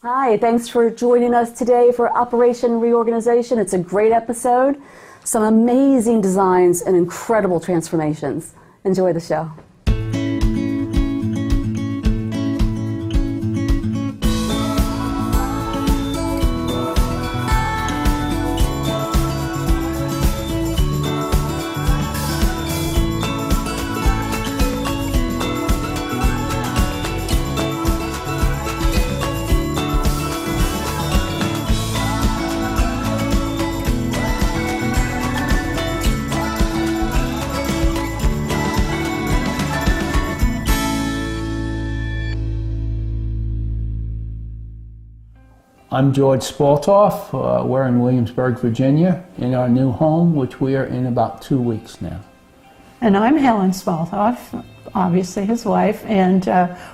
Hi, thanks for joining us today for Operation ReOrganization. It's a great episode, some amazing designs and incredible transformations. Enjoy the show. I'm George Spalthoff. We're in Williamsburg, Virginia, in our new home, which we are in about 2 weeks now. And I'm Helen Spalthoff, obviously his wife, and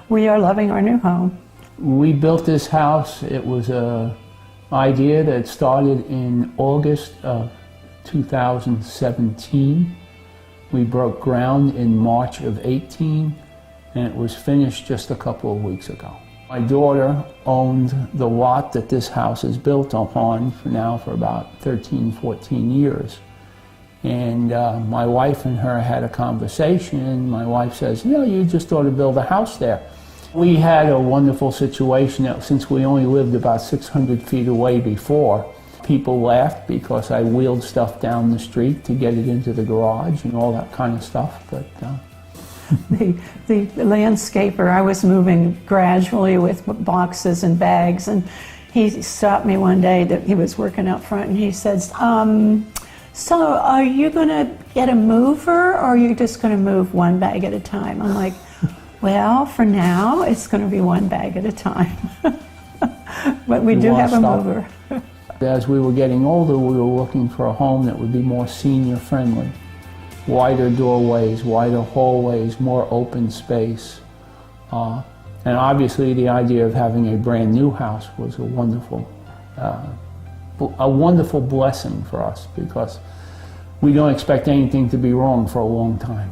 we are loving our new home. We built this house. It was an idea that started in August of 2017. We broke ground in March of 18, and it was finished just a couple of weeks ago. My daughter owned the lot that this house is built upon for about 13, 14 years. And my wife and her had a conversation. My wife says, you just ought to build a house there. We had a wonderful situation that since we only lived about 600 feet away before, people laughed because I wheeled stuff down the street to get it into the garage and all that kind of stuff. But The landscaper, I was moving gradually with boxes and bags, and he stopped me one day that he was working out front, and he says, so are you going to get a mover, or are you just going to move one bag at a time? I'm like, well, for now, it's going to be one bag at a time. But we do have a mover. As we were getting older, we were looking for a home that would be more senior friendly. Wider doorways, wider hallways, more open space. And obviously the idea of having a brand new house was a wonderful blessing for us, because we don't expect anything to be wrong for a long time.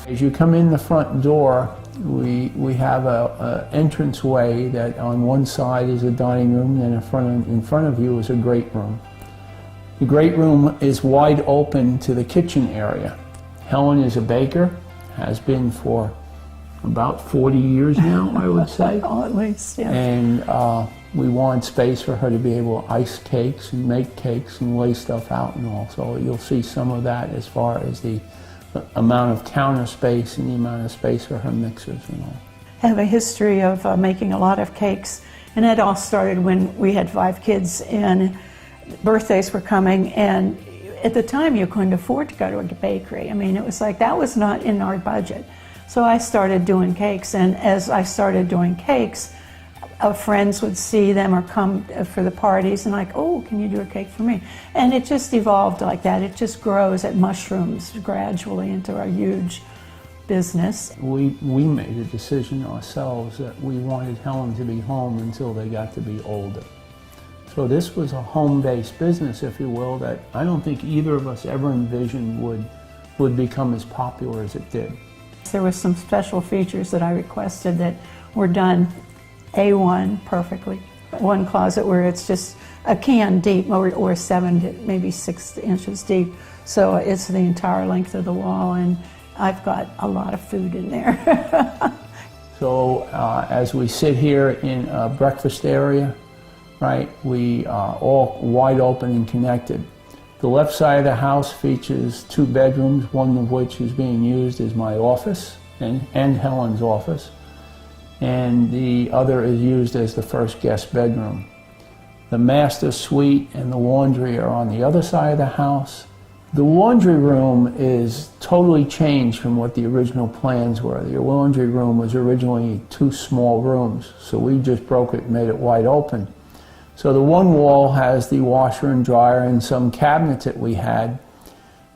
As you come in the front door, we have an entranceway that on one side is a dining room, and in front of you is a great room. The great room is wide open to the kitchen area. Helen is a baker, has been for about 40 years now, I would say. Oh, at least, yeah. And we want space for her to be able to ice cakes and make cakes and lay stuff out and all. So you'll see some of that as far as the amount of counter space and the amount of space for her mixers and all. I have a history of making a lot of cakes, and it all started when we had 5 kids, and birthdays were coming, and at the time you couldn't afford to go to a bakery. I mean, it was like that was not in our budget. So I started doing cakes, and as I started doing cakes, friends would see them or come for the parties and like, oh, can you do a cake for me? And it just evolved like that. It just grows, it mushrooms gradually into a huge business. We made a decision ourselves that we wanted Helen to be home until they got to be older. So this was a home-based business, if you will, that I don't think either of us ever envisioned would become as popular as it did. There were some special features that I requested that were done A1 perfectly. One closet where it's just a can deep, or 7 to maybe 6 inches deep, so it's the entire length of the wall, and I've got a lot of food in there. So as we sit here in a breakfast area, right, we are all wide open and connected. The left side of the house features 2 bedrooms, one of which is being used as my office and Helen's office, and the other is used as the first guest bedroom. The master suite and the laundry are on the other side of the house. The laundry room is totally changed from what the original plans were. The laundry room was originally 2 small rooms, so we just broke it and made it wide open. So the one wall has the washer and dryer and some cabinets that we had,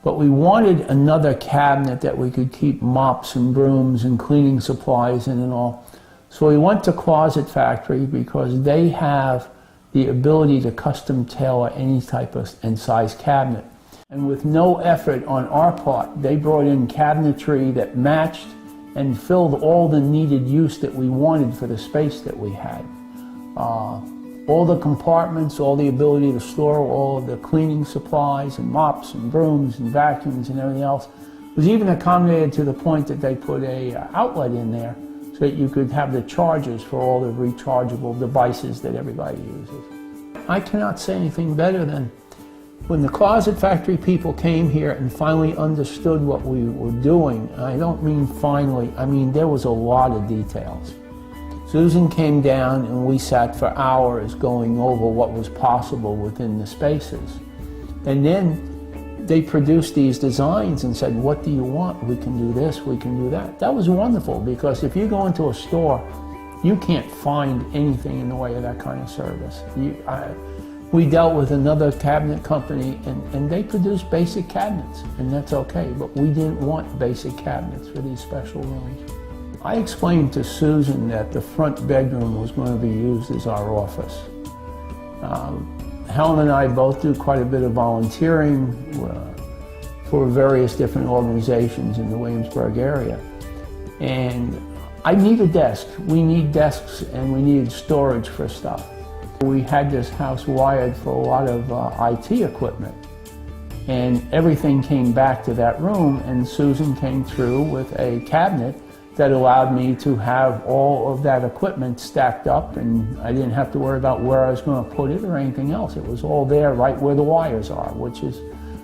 but we wanted another cabinet that we could keep mops and brooms and cleaning supplies in and all. So we went to Closet Factory because they have the ability to custom tailor any type of and size cabinet. And with no effort on our part, they brought in cabinetry that matched and filled all the needed use that we wanted for the space that we had. all the compartments, all the ability to store all of the cleaning supplies and mops and brooms and vacuums and everything else was even accommodated to the point that they put a outlet in there so that you could have the chargers for all the rechargeable devices that everybody uses. I cannot say anything better than when the Closet Factory people came here and finally understood what we were doing. I don't mean finally, I mean there was a lot of details. Susan came down and we sat for hours going over what was possible within the spaces. And then they produced these designs and said, what do you want? We can do this, we can do that. That was wonderful, because if you go into a store, you can't find anything in the way of that kind of service. We dealt with another cabinet company and they produced basic cabinets, and that's okay, but we didn't want basic cabinets for these special rooms. I explained to Susan that the front bedroom was going to be used as our office. Helen and I both do quite a bit of volunteering for various different organizations in the Williamsburg area. And I need a desk. We need desks and we needed storage for stuff. We had this house wired for a lot of IT equipment. And everything came back to that room, and Susan came through with a cabinet that allowed me to have all of that equipment stacked up, and I didn't have to worry about where I was going to put it or anything else. It was all there right where the wires are, which is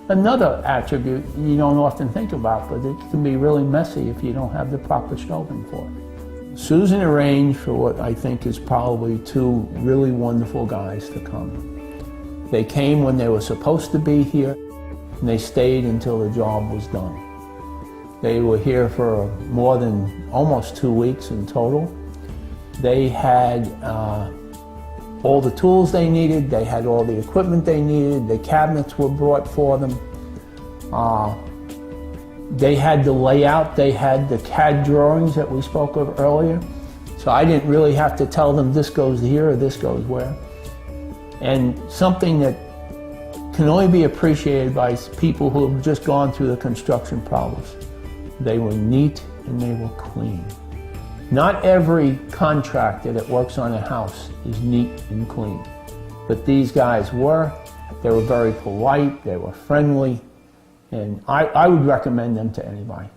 another attribute you don't often think about, but it can be really messy if you don't have the proper shelving for it. Susan arranged for what I think is probably two really wonderful guys to come. They came when they were supposed to be here, and they stayed until the job was done. They were here for more than almost 2 weeks in total. They had all the tools they needed, they had all the equipment they needed, the cabinets were brought for them. They had the layout, they had the CAD drawings that we spoke of earlier. So I didn't really have to tell them this goes here or this goes where. And something that can only be appreciated by people who have just gone through the construction problems. They were neat and they were clean. Not every contractor that works on a house is neat and clean, but these guys were. They were very polite, they were friendly, and I would recommend them to anybody.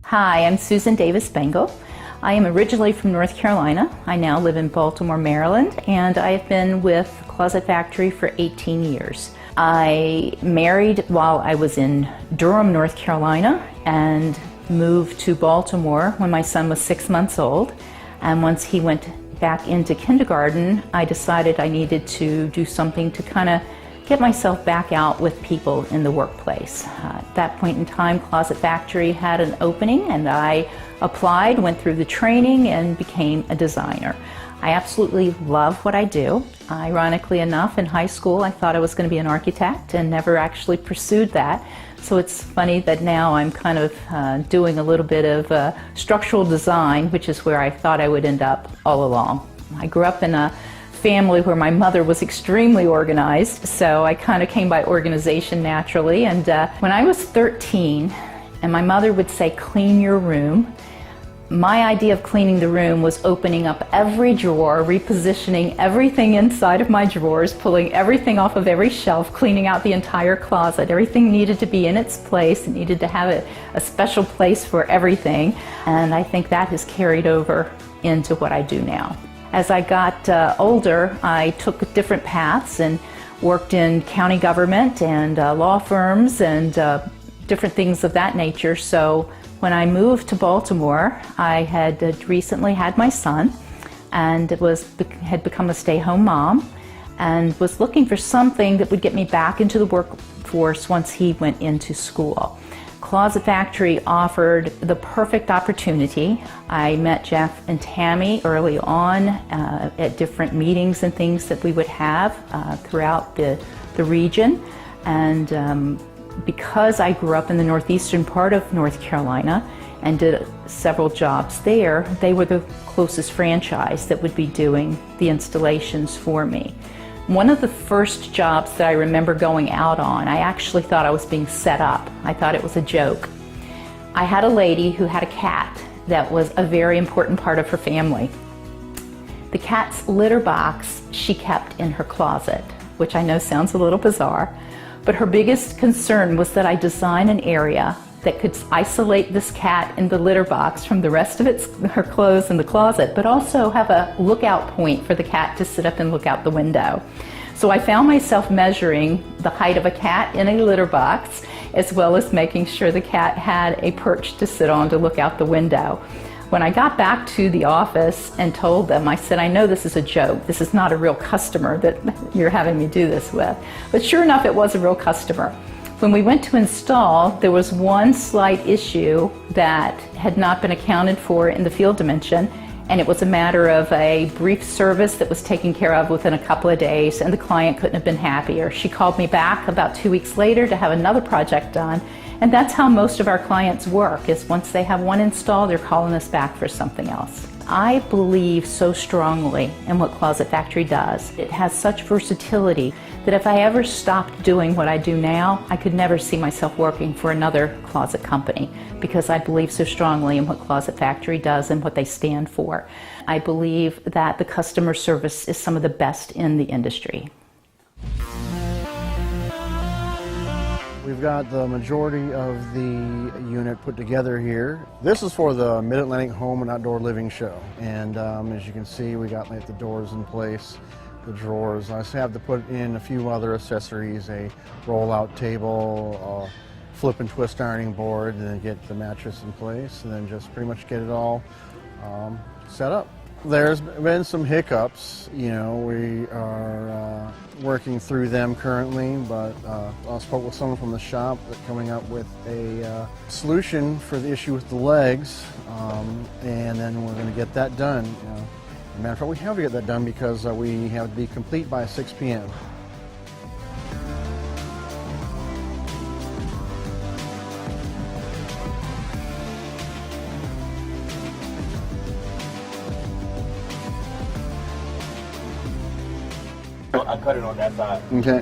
Hi, I'm Susan Davis Bengel. I am originally from North Carolina. I now live in Baltimore, Maryland, and I've been with Closet Factory for 18 years. I married while I was in Durham, North Carolina, and moved to Baltimore when my son was 6 months old. And once he went back into kindergarten, I decided I needed to do something to kind of get myself back out with people in the workplace. At that point in time, Closet Factory had an opening, and I applied, went through the training, and became a designer. I absolutely love what I do. Ironically enough, in high school I thought I was going to be an architect and never actually pursued that. So it's funny that now I'm kind of doing a little bit of structural design, which is where I thought I would end up all along. I grew up in a family where my mother was extremely organized, so I kind of came by organization naturally. And when I was 13 and my mother would say, clean your room, my idea of cleaning the room was opening up every drawer, repositioning everything inside of my drawers, pulling everything off of every shelf, cleaning out the entire closet. Everything needed to be in its place. It needed to have a special place for everything. And I think that has carried over into what I do now. As I got older, I took different paths and worked in county government and law firms and different things of that nature. So when I moved to Baltimore, I had recently had my son and had become a stay-home mom and was looking for something that would get me back into the workforce once he went into school. Closet Factory offered the perfect opportunity. I met Jeff and Tammy early on at different meetings and things that we would have throughout the region, and because I grew up in the northeastern part of North Carolina and did several jobs there, they were the closest franchise that would be doing the installations for me. One of the first jobs that I remember going out on, I actually thought I was being set up. I thought it was a joke. I had a lady who had a cat that was a very important part of her family. The cat's litter box she kept in her closet, which I know sounds a little bizarre, but her biggest concern was that I design an area that could isolate this cat in the litter box from the rest of her clothes in the closet, but also have a lookout point for the cat to sit up and look out the window. So I found myself measuring the height of a cat in a litter box, as well as making sure the cat had a perch to sit on to look out the window. When I got back to the office and told them, I said, I know this is a joke. This is not a real customer that you're having me do this with. But sure enough, it was a real customer. When we went to install, there was one slight issue that had not been accounted for in the field dimension, and it was a matter of a brief service that was taken care of within a couple of days, and the client couldn't have been happier. She called me back about 2 weeks later to have another project done, and that's how most of our clients work, is once they have one installed, they're calling us back for something else. I believe so strongly in what Closet Factory does. It has such versatility that if I ever stopped doing what I do now, I could never see myself working for another closet company, because I believe so strongly in what Closet Factory does and what they stand for. I believe that the customer service is some of the best in the industry. We've got the majority of the unit put together here. This is for the Mid-Atlantic Home and Outdoor Living Show. And as you can see, we got like the doors in place, the drawers. I just have to put in a few other accessories, a roll-out table, a flip and twist ironing board, and then get the mattress in place, and then just pretty much get it all set up. There's been some hiccups, you know, we are working through them currently, but I spoke with someone from the shop that's coming up with a solution for the issue with the legs, and then we're going to get that done. As a matter of fact, we have to get that done because we have to be complete by 6 p.m. I cut it on that side. Okay.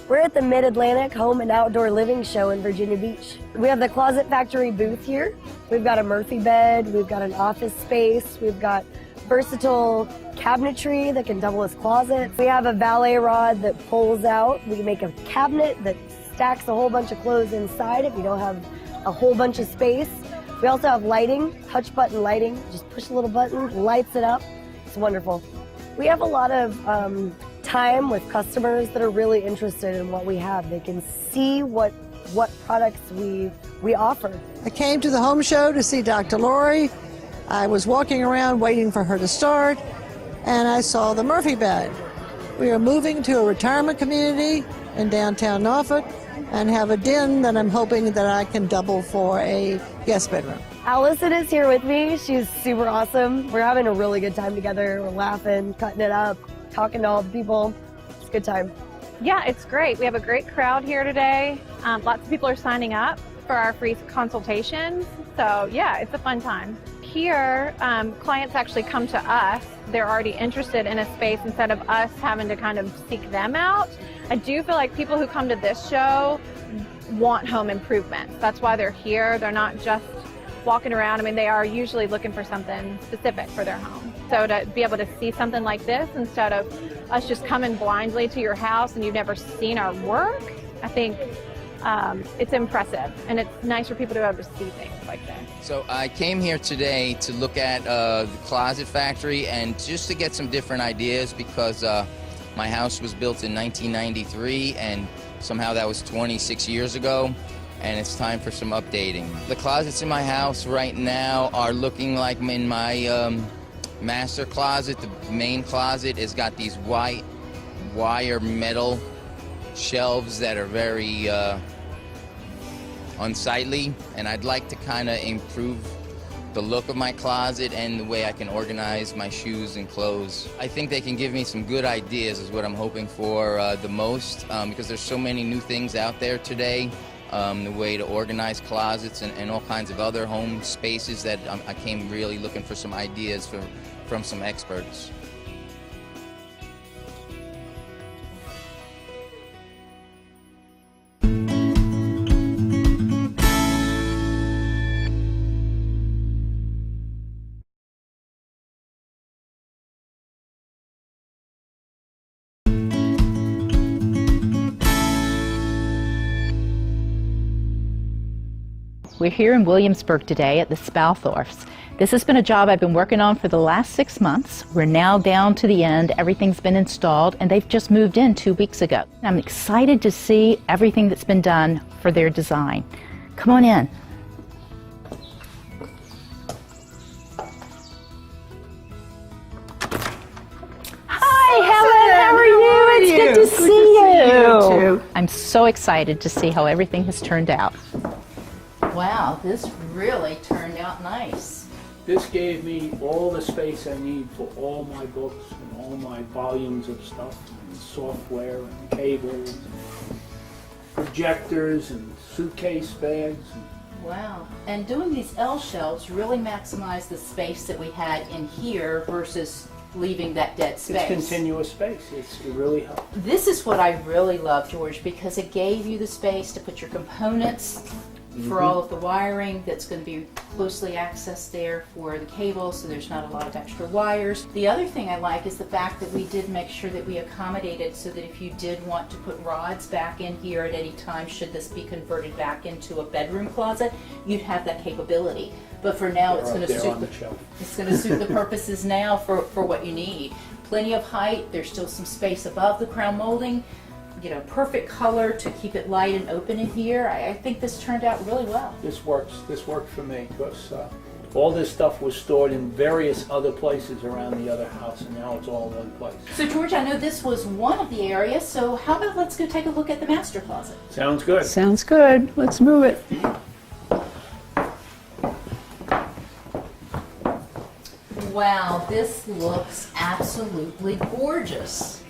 We're at the Mid-Atlantic Home and Outdoor Living Show in Virginia Beach. We have the Closet Factory booth here. We've got a Murphy bed, we've got an office space, we've got versatile cabinetry that can double as closets. We have a valet rod that pulls out. We can make a cabinet that stacks a whole bunch of clothes inside if you don't have a whole bunch of space. We also have lighting, touch button lighting. Just push a little button, lights it up. It's wonderful. We have a lot of time with customers that are really interested in what we have. They can see what products we offer. I came to the home show to see Dr. Lori. I was walking around waiting for her to start, and I saw the Murphy bed. We are moving to a retirement community in downtown Norfolk and have a den that I'm hoping that I can double for a guest bedroom. Allison is here with me. She's super awesome. We're having a really good time together. We're laughing, cutting it up, talking to all the people. It's a good time. Yeah, it's great. We have a great crowd here today. Lots of people are signing up for our free consultations. So yeah, it's a fun time. Here, clients actually come to us. They're already interested in a space instead of us having to kind of seek them out. I do feel like people who come to this show want home improvements. That's why they're here. They're not just walking around. I mean, they are usually looking for something specific for their home. So to be able to see something like this instead of us just coming blindly to your house and you've never seen our work, I think it's impressive, and it's nice for people to be able to see things like this. So I came here today to look at the Closet Factory and just to get some different ideas, because my house was built in 1993 and somehow that was 26 years ago. and it's time for some updating. The closets in my house right now are looking like in my master closet. The main closet has got these white wire metal shelves that are very unsightly, and I'd like to kind of improve the look of my closet and the way I can organize my shoes and clothes. I think they can give me some good ideas is what I'm hoping for the most, because there's so many new things out there today, the way to organize closets and all kinds of other home spaces that I came really looking for some ideas from some experts. We're here in Williamsburg today at the Spalthoffs. This has been a job I've been working on for the last 6 months. We're now down to the end. Everything's been installed, and they've just moved in 2 weeks ago. I'm excited to see everything that's been done for their design. Come on in. Hi, Helen. How are you? It's good to see you. I'm so excited to see how everything has turned out. Wow, this really turned out nice. This gave me all the space I need for all my books and all my volumes of stuff, and software and cables, and projectors and suitcase bags. Wow, and doing these L shelves really maximized the space that we had in here versus leaving that dead space. It's continuous space. It really helps. This is what I really love, George, because it gave you the space to put your components for all of the wiring that's going to be closely accessed there for the cables, so there's not a lot of extra wires. The other thing I like is the fact that we did make sure that we accommodated so that if you did want to put rods back in here at any time, should this be converted back into a bedroom closet, you'd have that capability. But for now, it's going to suit the purposes now for what you need. Plenty of height. There's still some space above the crown molding. You know, perfect color to keep it light and open in here. I think this turned out really well. This works. This worked for me because all this stuff was stored in various other places around the other house, and now it's all in one place. So, George, I know this was one of the areas, so how about let's go take a look at the master closet? Sounds good. Sounds good. Let's move it. Wow, this looks absolutely gorgeous.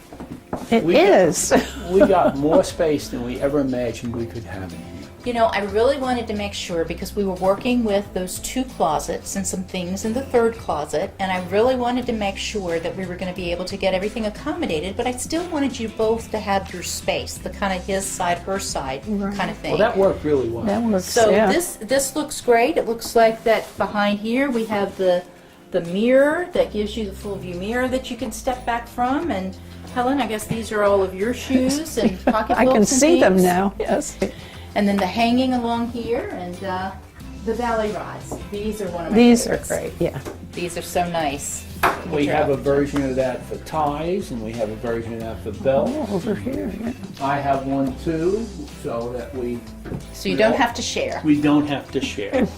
It is. We got more space than we ever imagined we could have in here. You know, I really wanted to make sure, because we were working with those 2 closets and some things in the 3rd closet, and I really wanted to make sure that we were going to be able to get everything accommodated, but I still wanted you both to have your space, the kind of his side, her side kind of thing. Well, that worked really well. That works, so yeah. this looks great. It looks like that behind here we have the mirror that gives you the full view mirror that you can step back from. And Helen, I guess these are all of your shoes and pocketbooks. I can and see them things. now, yes. And then the hanging along here, and the valley rods. These are one of my These favorites. are great, yeah. These are so nice. We have a version of that for ties, and we have a version of that for belts. Oh, over here, yeah. I have one too, so that So you don't have to share. we don't have to share.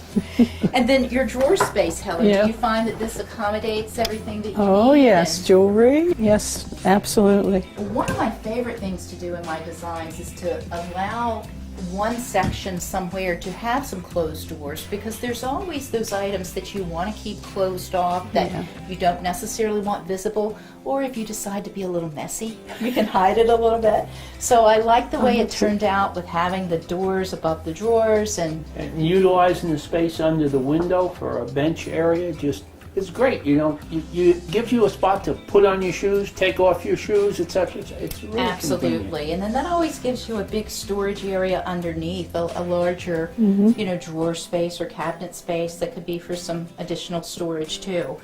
And then your drawer space, Helen, Yeah. do you find that this accommodates everything that you Oh, need? yes, And jewelry, yes, absolutely. one of my favorite things to do in my designs is to allow one section somewhere to have some closed doors, because there's always those items that you want to keep closed off that you don't necessarily want visible, or if you decide to be a little messy, you can hide it a little bit. So I like the way it turned out with having the doors above the drawers and utilizing the space under the window for a bench area, just it's great. You know, it gives you a spot to put on your shoes, take off your shoes, etc. It's really absolutely convenient. And then that always gives you a big storage area underneath, a larger you know, drawer space or cabinet space that could be for some additional storage too.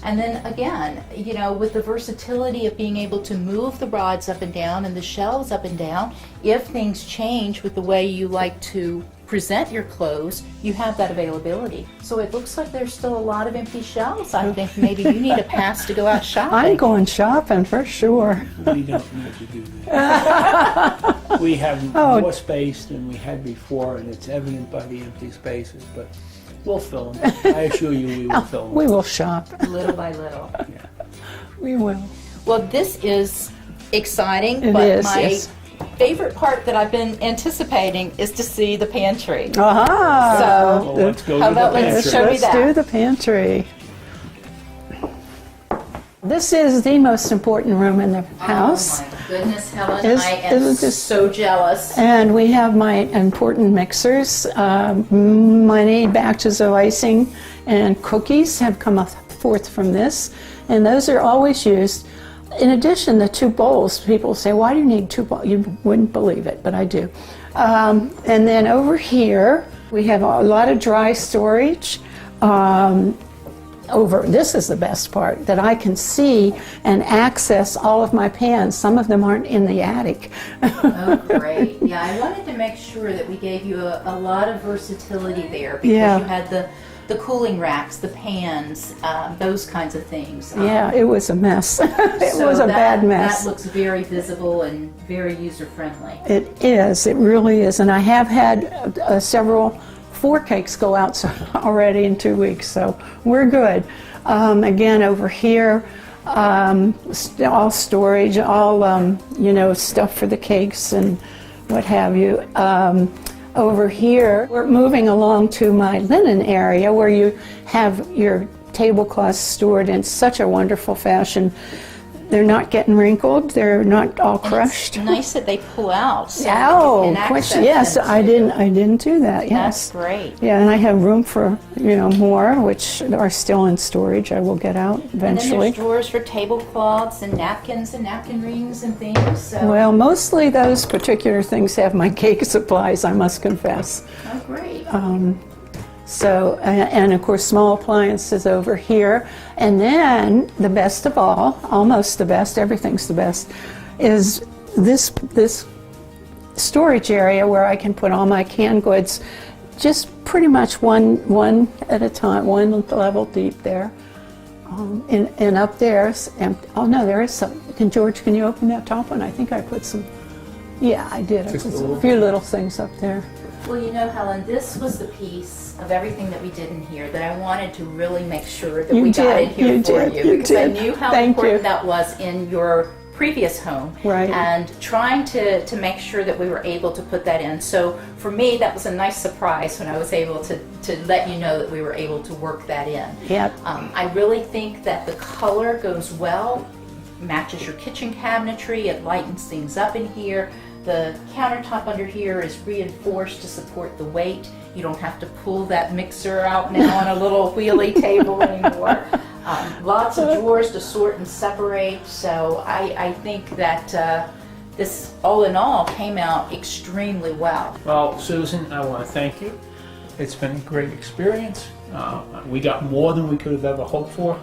And then again, you know, with the versatility of being able to move the rods up and down and the shelves up and down, if things change with the way you like to present your clothes, you have that availability. So it looks like there's still a lot of empty shelves. I think maybe you need a pass to go out shopping. I'm going shopping for sure. We don't need to do that. We have more space than we had before, and it's evident by the empty spaces, but we'll fill them. I assure you we will fill them. We will shop. Little by little. Yeah. We will. Well, this is exciting, It but is, my yes. favorite part that I've been anticipating is to see the pantry. Aha! So, Well, let's go how to the about let's pantry. show me Let's that. do the pantry. This is the most important room in the house. Oh my goodness, Helen, Is- I am is this- so jealous. And we have my important mixers. Many batches of icing and cookies have come forth from this, and those are always used. In addition, the 2 bowls, people say, why do you need 2 bowls? You wouldn't believe it, but I do. And then over here, we have a lot of dry storage. This is the best part, that I can see and access all of my pans. Some of them aren't in the attic. Oh, great. Yeah, I wanted to make sure that we gave you a lot of versatility there because Yeah. you had the the cooling racks, the pans, those kinds of things. Yeah, it was a mess. It So was a bad mess. That looks very visible and very user-friendly. It is, it really is. And I have had several 4 cakes go out already in 2 weeks, so we're good. Again, over here, all storage, all, stuff for the cakes and what have you. Over here, we're moving along to my linen area where you have your tablecloths stored in such a wonderful fashion. They're not getting wrinkled, they're not all crushed. It's nice that they pull out. So Oh, you can access yes, them I too. didn't do that. Yes, That's great. yeah, and I have room for more, which are still in storage. I will get out And then eventually. there's drawers for tablecloths and napkins and napkin rings and things. So. Well, mostly those particular things have my cake supplies, I must confess. Oh, great. So, and of course, small appliances over here. And then the best of all, almost the best, everything's the best, is this storage area where I can put all my canned goods, just pretty much one at a time, one level deep there. And up there's, oh no, there is some. George, can you open that top one? I think I put some, yeah, I did. I put a few little things up there. Well, Helen, this was the piece of everything that we did in here that I wanted to really make sure that we got in here for you because I knew how important that was in your previous home. Right. And trying to make sure that we were able to put that in. So for me, that was a nice surprise when I was able to let you know that we were able to work that in. Yep. I really think that the color goes well, matches your kitchen cabinetry, it lightens things up in here. The countertop under here is reinforced to support the weight. You don't have to pull that mixer out now on a little wheelie table anymore. Lots of drawers to sort and separate. So I think that this, all in all, came out extremely well. Well, Susan, I want to thank you. It's been a great experience. We got more than we could have ever hoped for,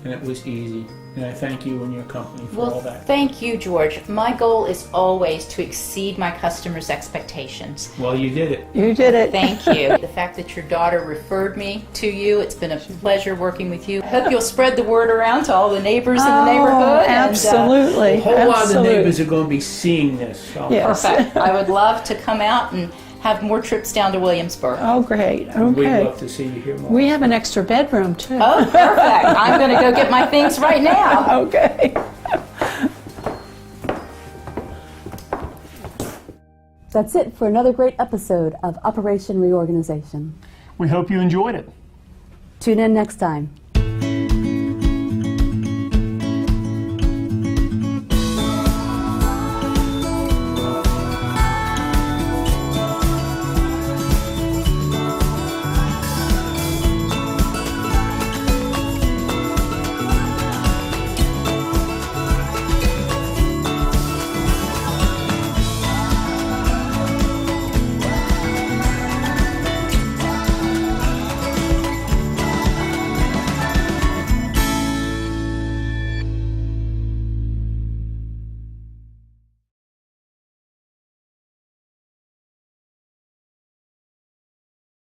and it was easy. And I thank you and your company for all that. Thank you, George. My goal is always to exceed my customers' expectations. Well, you did it. You did it. Thank you. The fact that your daughter referred me to you, it's been a pleasure working with you. I hope you'll spread the word around to all the neighbors in the neighborhood. Absolutely. A whole lot of the neighbors are going to be seeing this. So. Yes. Perfect. I would love to come out and have more trips down to Williamsburg. Oh, great. We'd Okay. love to see you here more. We have an extra bedroom, too. Oh, perfect. I'm going to go get my things right now. Okay. That's it for another great episode of Operation Reorganization. We hope you enjoyed it. Tune in next time.